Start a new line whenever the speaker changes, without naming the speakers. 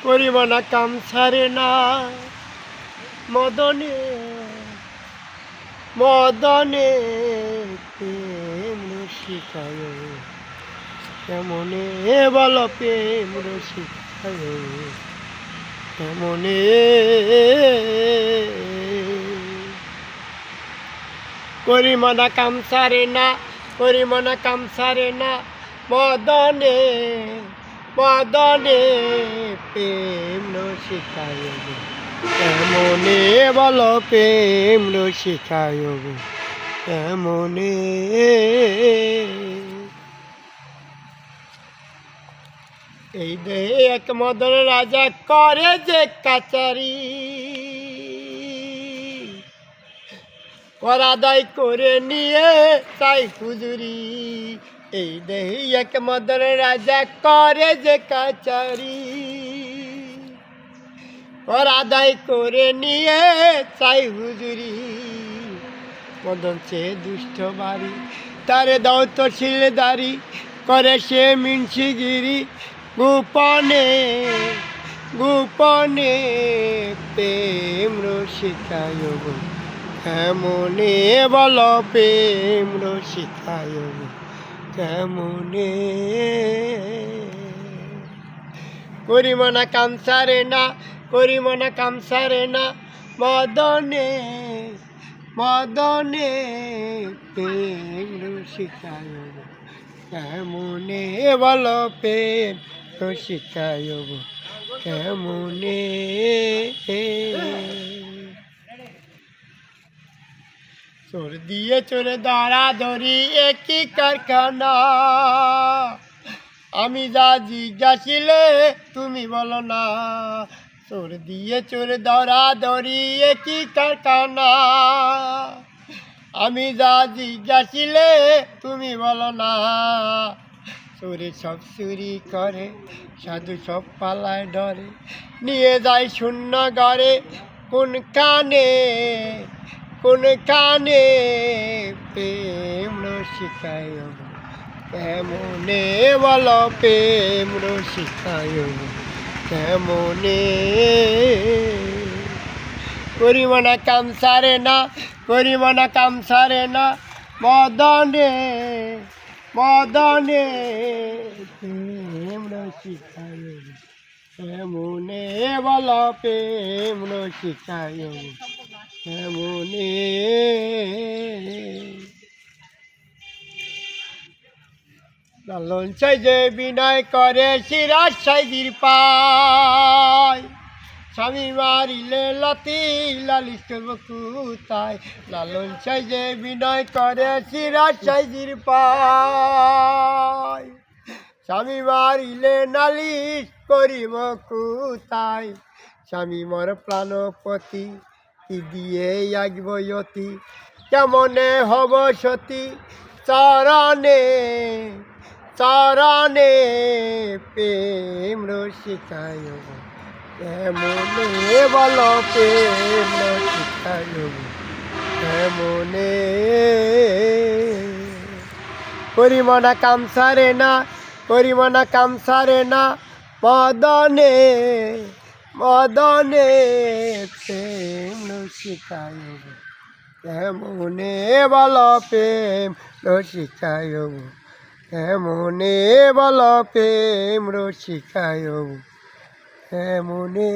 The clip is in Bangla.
করিব না কাম ছাড়ে না মদনে মদনে প্রেম রসিকায় কেমনে বল প্রেম রসিকায় কেমনে করিব না কাম ছাড়ে না করিব না কাম ছাড়ে না মদনে মদনে প্রেম রসিকায় কেমনে বল প্রেম রসিকায় কেমনে এই দেহে এক মদন রাজা করে যে কাচারি করাদায় করে নিয়ে চাই হুজুরি এই দেহে এক মদন রাজা করে যে কাচারি করাদায় করে নিয়ে চাই হুজুরি মদন সে দুষ্ট বাড়ি তারে দাও তো শিলদারি করে সে মিনসিগিরি গোপনে গোপনে প্রেম রসিকায় কেমনে বল প্রেম রসিকায় কেমনে করিব না কাম ছাড়ে না করিব না কাম ছাড়ে না মদনে মদনে প্রেম রসিকায় কেমনে বল প্রেম রসিকায় কেমনে চোর দিয়ে চোরে ধরা ধরি একই কারখানা আমি যা জিজ্ঞাসিলে তুমি বলো না চোর দিয়ে চোরে ধরা ধরি একই কারখানা আমি যা জিজ্ঞাসিলে তুমি বলো না চোরে সব চুরি করে সাধু সব পালায় ডরে নিয়ে যায় শূন্য ঘরে কোন কানে প্রেম রসিকায় কেমনে বল প্রেম রসিকায় কেমনে করিব না কাম ছাড়ে না করিব না কাম ছাড়ে না মদনে মদনে প্রেম রসিকায় কেমনে বল প্রেম রসিকায় কেমনে লালন চাই যে বিনয় করে সিরাজ সাইদির পায় স্বামী মারিলে লাতি লালিশ বকুতায় লালন চাই যে বিনয় করে সিরাজ সাইদির পায় স্বামী মারিলে নালিশ করিব কুতায় স্বামী মর প্রাণপতি কি দিয়ে আগব যতি কেমনে হব সতী চরণে চরণে প্রেম রসিকায় কেমনে বল প্রেম রসিকায় কেমনে করিব না কাম ছাড়ে না করিব না কাম ছাড়ে না মদনে মদনে প্রেম রসিকায় কেমনে বল প্রেম রসিকায় কেমনে বল প্রেম রসিকায় কেমনে